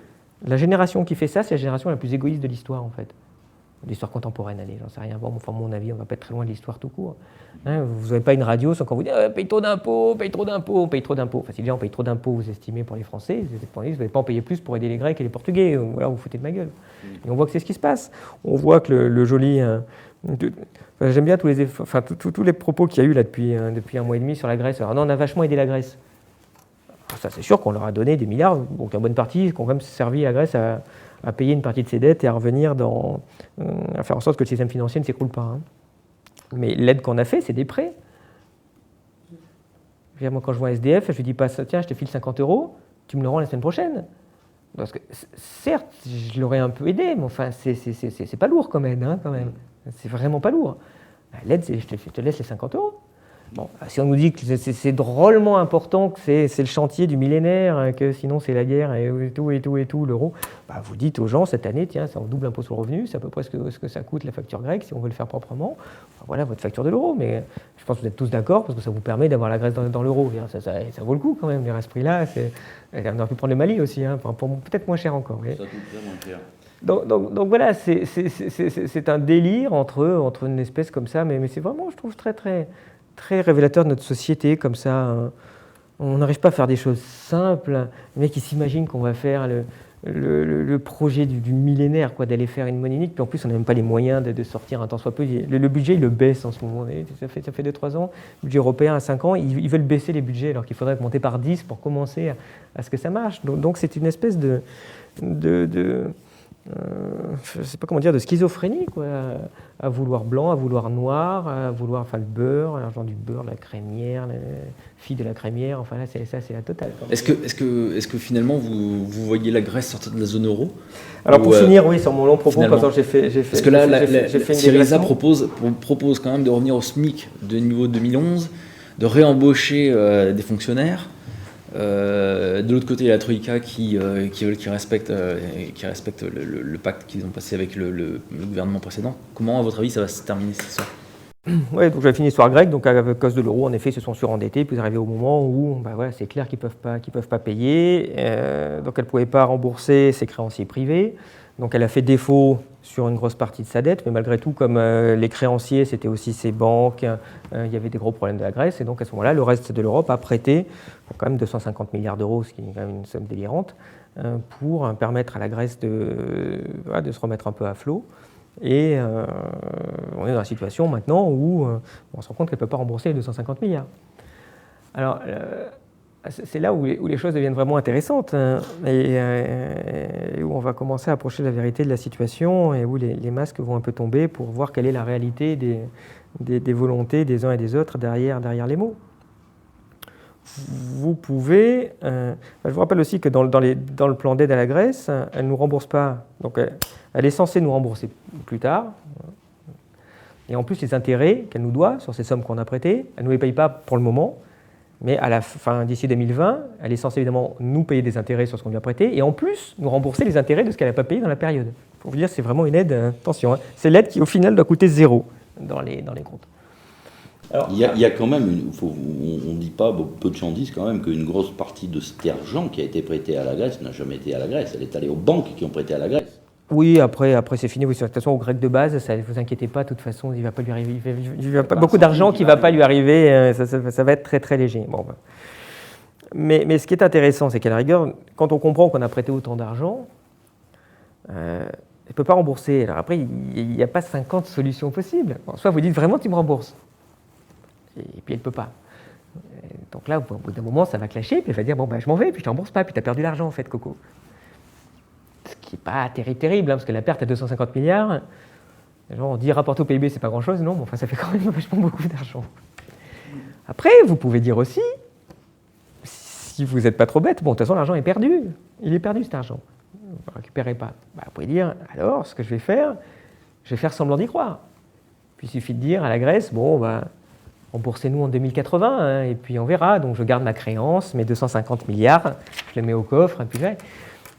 La génération qui fait ça, c'est la génération la plus égoïste de l'histoire, en fait. L'histoire contemporaine, allez, j'en sais rien. Bon, enfin, mon avis, on va pas être très loin de l'histoire tout court. Hein, vous n'avez pas une radio sans qu'on vous dise paye trop d'impôts, paye trop d'impôts, paye trop d'impôts. Enfin, si déjà on paye trop d'impôts, vous estimez pour les Français, vous n'allez pas en payer plus pour aider les Grecs et les Portugais. Voilà, vous foutez de ma gueule. Et on voit que c'est ce qui se passe. On voit que le joli. J'aime bien tous les propos qu'il y a eu là depuis un mois et demi sur la Grèce. Alors non, on a vachement aidé la Grèce. Alors ça, c'est sûr qu'on leur a donné des milliards, donc en bonne partie, qui ont quand même servi la Grèce à payer une partie de ses dettes et à revenir à faire en sorte que le système financier ne s'écroule pas. Hein. Mais l'aide qu'on a fait, c'est des prêts. Moi, quand je vois un SDF, je lui dis pas tiens, je te file 50 €, tu me le rends la semaine prochaine. Parce que certes, je l'aurais un peu aidé, mais enfin, c'est pas lourd quand même, hein, quand même. C'est vraiment pas lourd. L'aide, c'est je te laisse les 50 €. Bon, si on nous dit que c'est drôlement important, que c'est le chantier du millénaire, que sinon c'est la guerre et tout, l'euro, vous dites aux gens cette année, tiens, c'est en double impôt sur le revenu, c'est à peu près ce que ça coûte la facture grecque si on veut le faire proprement. Enfin, voilà votre facture de l'euro, mais je pense que vous êtes tous d'accord parce que ça vous permet d'avoir la Grèce dans l'euro. Ça vaut le coup quand même, à ce prix-là. On aurait pu prendre le Mali aussi, hein, peut-être moins cher encore. Mais... Ça coûte vraiment cher. Donc voilà, c'est un délire entre une espèce comme ça, mais c'est vraiment, je trouve, très, très, très révélateur de notre société, comme ça. On n'arrive pas à faire des choses simples. Les mecs, ils s'imaginent qu'on va faire le projet du millénaire, quoi, d'aller faire une monnaie unique, puis en plus, on n'a même pas les moyens de sortir un tant soit peu. Le budget, il le baisse en ce moment. Ça fait 2-3 ans, le budget européen à 5 ans, ils veulent baisser les budgets, alors qu'il faudrait monter par 10 pour commencer à ce que ça marche. Donc c'est une espèce je ne sais pas comment dire, de schizophrénie, quoi, à vouloir blanc, à vouloir noir, à vouloir le beurre, l'argent du beurre, la crémière, la fille de la crémière, enfin là, c'est la totale. Est-ce que finalement vous voyez la Grèce sortir de la zone euro? Alors pour finir, oui, sur mon long propos, j'ai fait parce que là, Syriza propose quand même de revenir au SMIC de niveau 2011, de réembaucher des fonctionnaires. De l'autre côté, il y a la Troïka qui respecte le pacte qu'ils ont passé avec le gouvernement précédent. Comment, à votre avis, ça va se terminer cette histoire? Oui, donc j'avais fini l'histoire grecque. Donc à cause de l'euro, en effet, ils se sont surendettés. Puis ils arrivaient au moment où, voilà, c'est clair qu'ils peuvent pas payer. Donc elle ne pouvait pas rembourser ses créanciers privés. Donc elle a fait défaut sur une grosse partie de sa dette, mais malgré tout, comme les créanciers, c'était aussi ses banques, il y avait des gros problèmes de la Grèce, et donc à ce moment-là, le reste de l'Europe a prêté pour quand même 250 milliards d'euros, ce qui est quand même une somme délirante, pour permettre à la Grèce de se remettre un peu à flot. Et on est dans la situation maintenant où on se rend compte qu'elle ne peut pas rembourser les 250 milliards. Alors, c'est là où les choses deviennent vraiment intéressantes, hein, et où on va commencer à approcher la vérité de la situation et où les masques vont un peu tomber pour voir quelle est la réalité des volontés des uns et des autres derrière les mots. Vous pouvez... je vous rappelle aussi que dans le plan d'aide à la Grèce, elle ne nous rembourse pas. Donc elle est censée nous rembourser plus tard. Et en plus, les intérêts qu'elle nous doit sur ces sommes qu'on a prêtées, elle ne nous les paye pas pour le moment. Mais à la fin, d'ici 2020, elle est censée évidemment nous payer des intérêts sur ce qu'on lui a prêté et en plus nous rembourser les intérêts de ce qu'elle n'a pas payé dans la période. Pour vous dire, c'est vraiment une aide, attention, hein, c'est l'aide qui au final doit coûter 0 dans les comptes. Alors, il y a quand même, on ne dit pas, peu de gens disent quand même qu'une grosse partie de cet argent qui a été prêté à la Grèce n'a jamais été à la Grèce, elle est allée aux banques qui ont prêté à la Grèce. Oui, après c'est fini. Oui, de toute façon, au grec de base, ne vous inquiétez pas, de toute façon, il ne va pas lui arriver. Il n'y a pas beaucoup d'argent qui ne va pas lui arriver. Ça va être très très léger. Bon, ben. Mais ce qui est intéressant, c'est qu'à la rigueur, quand on comprend qu'on a prêté autant d'argent, elle ne peut pas rembourser. Alors après, il n'y a pas 50 solutions possibles. Bon, soit vous dites vraiment tu me rembourses. Et puis elle ne peut pas. Donc là, au bout d'un moment, ça va clasher, puis elle va dire bon, ben, je m'en vais, puis je ne te rembourse pas, puis tu as perdu l'argent en fait, Coco. Ce qui n'est pas terrible, hein, parce que la perte à 250 milliards, genre on dit rapporté au PIB, c'est pas grand-chose, non, mais enfin ça fait quand même vachement beaucoup d'argent. Après, vous pouvez dire aussi, si vous n'êtes pas trop bête, bon, de toute façon, l'argent est perdu. Il est perdu, cet argent. Vous ne le récupérez pas. Bah, vous pouvez dire, alors, ce que je vais faire semblant d'y croire. Puis il suffit de dire à la Grèce, bon, bah, remboursez-nous en 2080, hein, et puis on verra. Donc je garde ma créance, mes 250 milliards, je les mets au coffre, et puis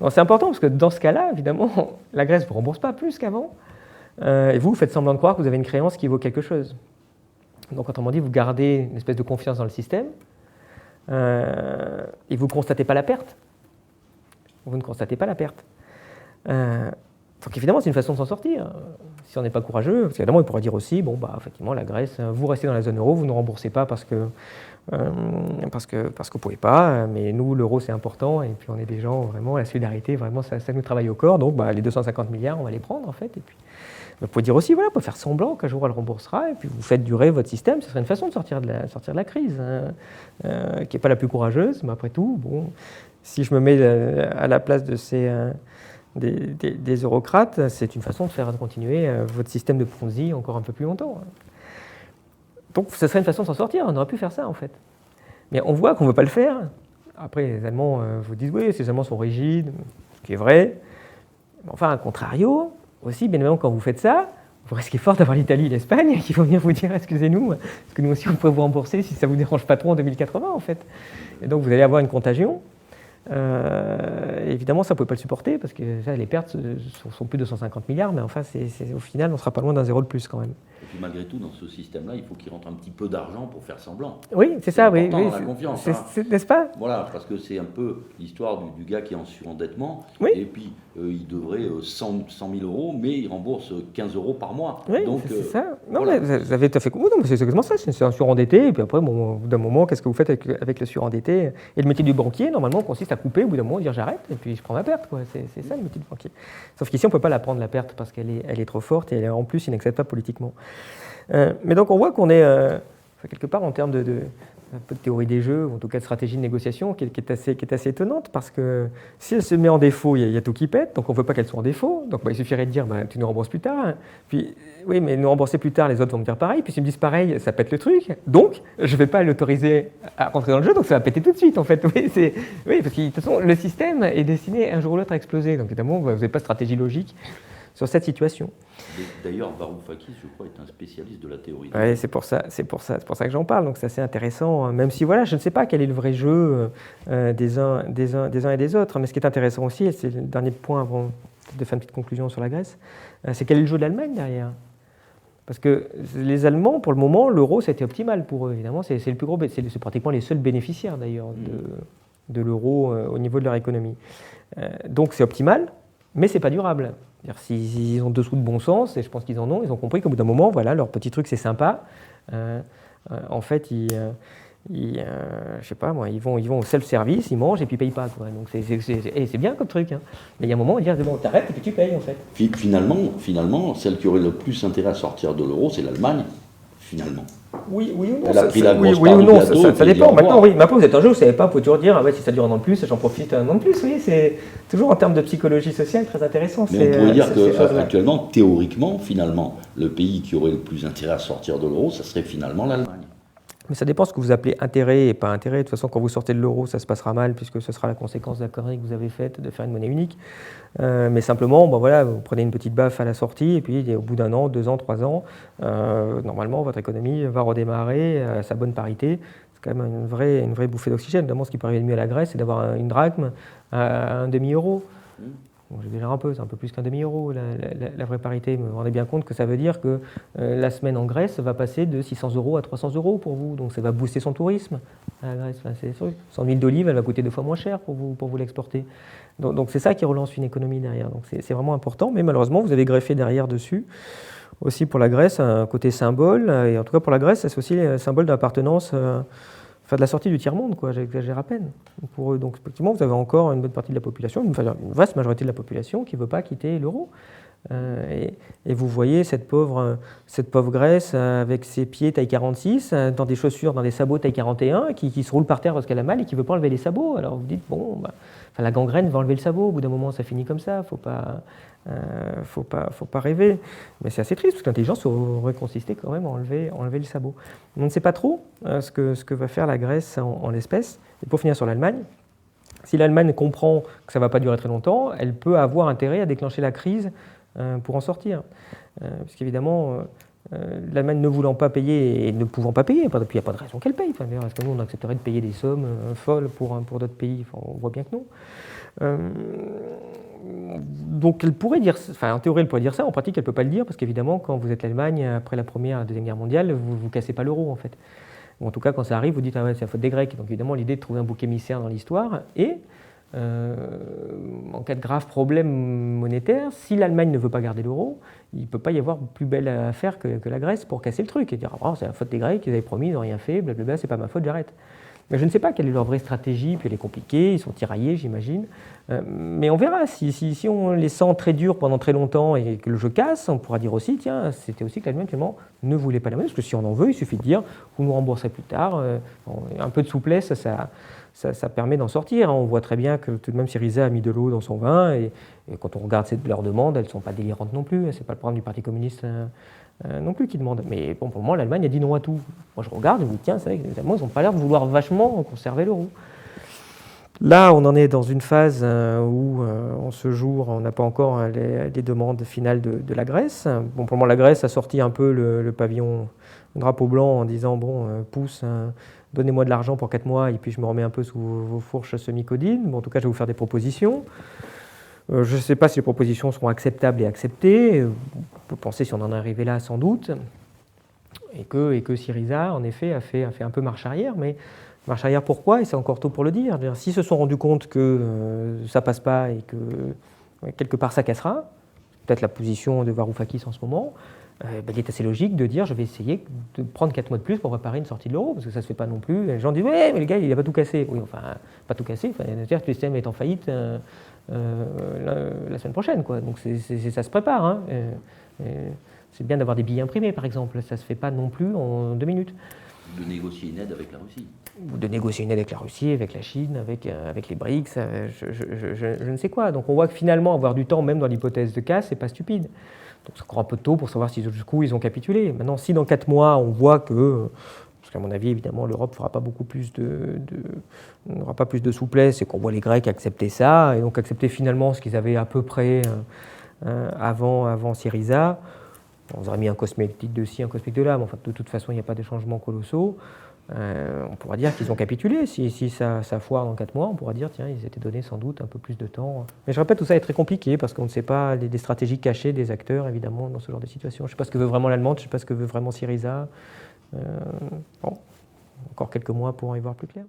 c'est important, parce que dans ce cas-là, évidemment, la Grèce ne vous rembourse pas plus qu'avant. Et vous faites semblant de croire que vous avez une créance qui vaut quelque chose. Donc, autrement dit, vous gardez une espèce de confiance dans le système, et vous ne constatez pas la perte. Vous ne constatez pas la perte. Donc évidemment, c'est une façon de s'en sortir. Si on n'est pas courageux, parce qu'évidemment, il pourrait dire aussi, bon, bah, effectivement, la Grèce, vous restez dans la zone euro, vous ne remboursez pas parce que vous ne pouvez pas, mais nous, l'euro, c'est important, et puis on est des gens, vraiment, la solidarité, vraiment, ça nous travaille au corps, donc bah, les 250 milliards, on va les prendre, en fait, et puis vous pouvez dire aussi, voilà, on peut faire semblant qu'un jour elle remboursera, et puis vous faites durer votre système. Ce serait une façon de sortir de la crise, qui n'est pas la plus courageuse, mais après tout, bon, si je me mets à la place de des eurocrates, c'est une façon de faire continuer votre système de Ponzi encore un peu plus longtemps. Donc ce serait une façon de s'en sortir, on aurait pu faire ça en fait. Mais on voit qu'on ne veut pas le faire. Après, les Allemands vous disent, oui, ces Allemands sont rigides, ce qui est vrai. Mais enfin, à contrario, aussi, bien évidemment, quand vous faites ça, vous risquez fort d'avoir l'Italie et l'Espagne qui vont venir vous dire, excusez-nous, parce que nous aussi on peut vous rembourser si ça ne vous dérange pas trop en 2080 en fait. Et donc vous allez avoir une contagion. Évidemment, ça ne pouvez pas le supporter parce que ça, les pertes sont plus de 150 milliards, mais enfin, au final, on ne sera pas loin d'un zéro de plus quand même. Et puis malgré tout, dans ce système-là, il faut qu'il rentre un petit peu d'argent pour faire semblant. Oui, c'est ça, oui. Dans la confiance. N'est-ce pas ? Voilà, parce que c'est un peu l'histoire du gars qui est en surendettement, oui. Et puis il devrait 100 000 euros, mais il rembourse 15 euros par mois. Oui, donc, c'est ça. Non, voilà. mais vous avez tout à fait compris. C'est exactement ça, c'est un surendetté, et puis après, bon, au bout d'un moment, qu'est-ce que vous faites avec le surendetté ? Et le métier du banquier, normalement, consiste à couper, au bout d'un moment, dire j'arrête, et puis je prends ma perte, quoi. C'est ça le métier du banquier. Sauf qu'ici, on ne peut pas la prendre, la perte, parce qu'elle est trop forte, et elle est en plus inacceptable politiquement. Mais donc, on voit qu'on est, quelque part, en termes un peu de théorie des jeux, ou en tout cas de stratégie de négociation, qui est assez étonnante, parce que si elle se met en défaut, il y a tout qui pète, donc on ne veut pas qu'elle soit en défaut, donc il suffirait de dire tu nous rembourses plus tard, puis oui, mais nous rembourser plus tard, les autres vont me dire pareil, puis s'ils me disent pareil, ça pète le truc, donc je ne vais pas l'autoriser à rentrer dans le jeu, donc ça va péter tout de suite en fait. Oui, parce que de toute façon, le système est destiné un jour ou l'autre à exploser, donc évidemment, vous n'avez pas de stratégie logique sur cette situation. D'ailleurs, Varoufakis, je crois, est un spécialiste de la théorie. Oui, c'est pour ça que j'en parle. Donc c'est assez intéressant, même si voilà, je ne sais pas quel est le vrai jeu des uns et des autres. Mais ce qui est intéressant aussi, et c'est le dernier point avant de faire une petite conclusion sur la Grèce, c'est quel est le jeu de l'Allemagne derrière. Parce que les Allemands, pour le moment, l'euro, c'était optimal pour eux. Évidemment, c'est le plus gros, c'est pratiquement les seuls bénéficiaires d'ailleurs de l'euro au niveau de leur économie. Donc c'est optimal, mais c'est pas durable. S'ils ont dessous de bon sens, et je pense qu'ils en ont, ils ont compris qu'au bout d'un moment, voilà, leur petit truc c'est sympa. En fait, je sais pas moi, ils vont au self-service, ils mangent et puis ils payent pas, quoi. Donc c'est bien comme truc. Hein. Mais il y a un moment, on dit bon, t'arrêtes et puis tu payes en fait. Finalement, celle qui aurait le plus intérêt à sortir de l'euro, c'est l'Allemagne. Finalement. Oui ou non. Elle a pris la grosse oui part ou du non, gâteau, ça dépend. Maintenant, oui, vous êtes un jeu, vous ne savez pas, vous pouvez toujours dire si ça dure un an de plus, j'en profite un an de plus. Oui, c'est toujours en termes de psychologie sociale très intéressant. Mais on pourrait dire qu'actuellement, théoriquement, finalement, le pays qui aurait le plus intérêt à sortir de l'euro, ça serait finalement l'Allemagne. Mais ça dépend ce que vous appelez intérêt et pas intérêt. De toute façon, quand vous sortez de l'euro, ça se passera mal puisque ce sera la conséquence de la connerie que vous avez faite de faire une monnaie unique. Mais simplement, voilà, vous prenez une petite baffe à la sortie et puis au bout d'un an, 2 ans, 3 ans, normalement, votre économie va redémarrer à sa bonne parité. C'est quand même une vraie bouffée d'oxygène. Notamment, ce qui peut arriver de mieux à la Grèce, c'est d'avoir une drachme à 1 demi-euro. Bon, j'exagère un peu, c'est un peu plus qu'un demi-euro la vraie parité. Vous vous rendez bien compte que ça veut dire que la semaine en Grèce va passer de 600 € à 300 € pour vous. Donc ça va booster son tourisme à la Grèce. Enfin, c'est sûr. 100 000 d'olive, elle va coûter 2 fois moins cher pour vous l'exporter. Donc c'est ça qui relance une économie derrière. Donc c'est vraiment important. Mais malheureusement, vous avez greffé derrière dessus aussi pour la Grèce un côté symbole. Et en tout cas pour la Grèce, c'est aussi un symbole d'appartenance. Enfin, de la sortie du tiers-monde, quoi, j'exagère à peine. Pour eux. Donc, effectivement, vous avez encore une bonne partie de la population, une vaste majorité de la population qui ne veut pas quitter l'euro. Et vous voyez cette pauvre Grèce avec ses pieds taille 46, dans des chaussures, dans des sabots taille 41, qui se roule par terre parce qu'elle a mal et qui ne veut pas enlever les sabots. Alors vous dites, bon, la gangrène va enlever le sabot, au bout d'un moment ça finit comme ça, faut pas rêver. Mais c'est assez triste, parce que l'intelligence aurait consisté quand même à enlever le sabot. On ne sait pas trop ce que va faire la Grèce en l'espèce. Et pour finir sur l'Allemagne, si l'Allemagne comprend que ça ne va pas durer très longtemps, elle peut avoir intérêt à déclencher la crise pour en sortir. Puisqu'évidemment, l'Allemagne ne voulant pas payer et ne pouvant pas payer, puis il n'y a pas de raison qu'elle paye. Enfin, est-ce que nous, on accepterait de payer des sommes folles pour d'autres pays? Enfin, on voit bien que non. Donc elle pourrait dire, en théorie elle pourrait dire ça, en pratique elle ne peut pas le dire, parce qu'évidemment quand vous êtes l'Allemagne, après la Première et la Deuxième Guerre mondiale, vous ne cassez pas l'euro en fait. Ou en tout cas quand ça arrive, vous dites ah ouais, c'est la faute des Grecs. Donc évidemment l'idée de trouver un bouc émissaire dans l'histoire, et en cas de grave problème monétaire, si l'Allemagne ne veut pas garder l'euro, il ne peut pas y avoir plus belle affaire que la Grèce pour casser le truc et dire ah, c'est la faute des Grecs, ils avaient promis, ils n'ont rien fait, blablabla, c'est pas ma faute, j'arrête. Mais je ne sais pas quelle est leur vraie stratégie, puis elle est compliquée, ils sont tiraillés, j'imagine. Mais on verra. Si on les sent très durs pendant très longtemps et que le jeu casse, on pourra dire aussi, tiens, c'était aussi que l'Allemagne finalement ne voulait pas la monnaie, parce que si on en veut, il suffit de dire, vous nous rembourserez plus tard. Un peu de souplesse, ça permet d'en sortir. On voit très bien que tout de même Syriza a mis de l'eau dans son vin, et quand on regarde leurs demandes, elles ne sont pas délirantes non plus. Ce n'est pas le problème du Parti communiste non plus qui demande. Mais bon, pour le moment, l'Allemagne a dit non à tout. Moi, je regarde et je me dis, tiens, c'est vrai que les Allemands, ils n'ont pas l'air de vouloir vachement conserver l'euro. Là, on en est dans une phase où, en ce jour, on n'a pas encore les demandes finales de la Grèce. Bon, pour le moment, la Grèce a sorti un peu le pavillon, le drapeau blanc, en disant, bon, pouce, donnez-moi de l'argent pour 4 mois, et puis je me remets un peu sous vos fourches semi-codines. Bon, en tout cas, je vais vous faire des propositions. Je ne sais pas si les propositions seront acceptables et acceptées. On peut penser, si on en est arrivé là, sans doute. Et que Syriza, en effet, a fait un peu marche arrière. Mais marche arrière, pourquoi? Et c'est encore tôt pour le dire. S'ils se sont rendus compte que ça ne passe pas et que quelque part ça cassera, peut-être la position de Varoufakis en ce moment, il est assez logique de dire je vais essayer de prendre 4 mois de plus pour préparer une sortie de l'euro, parce que ça ne se fait pas non plus. Les gens disent ouais, mais le gars, il n'a pas tout cassé. Oui, enfin, pas tout cassé. C'est-à-dire que le système est en faillite la semaine prochaine, quoi. Donc ça se prépare. Hein. C'est bien d'avoir des billets imprimés, par exemple. Ça ne se fait pas non plus en 2 minutes. De négocier une aide avec la Russie. Ou de négocier une aide avec la Russie, avec la Chine, avec les BRICS, je ne sais quoi. Donc on voit que finalement, avoir du temps, même dans l'hypothèse de casse, c'est pas stupide. Donc c'est encore un peu tôt pour savoir si jusqu'où ils ont capitulé. Maintenant, si dans 4 mois, on voit que, parce qu'à mon avis, évidemment, l'Europe ne fera pas beaucoup plus n'aura pas plus de souplesse, et qu'on voit les Grecs accepter ça, et donc accepter finalement ce qu'ils avaient à peu près avant Syriza. On aurait mis un cosmétique de ci, un cosmétique de là, mais enfin, de toute façon, il n'y a pas de changements colossaux. On pourra dire qu'ils ont capitulé. Si ça foire dans 4 mois, on pourra dire tiens, ils étaient donnés sans doute un peu plus de temps. Mais je répète, tout ça est très compliqué parce qu'on ne sait pas les stratégies cachées des acteurs, évidemment, dans ce genre de situation. Je ne sais pas ce que veut vraiment l'Allemagne, je ne sais pas ce que veut vraiment Syriza. Bon, encore quelques mois pour en y voir plus clair.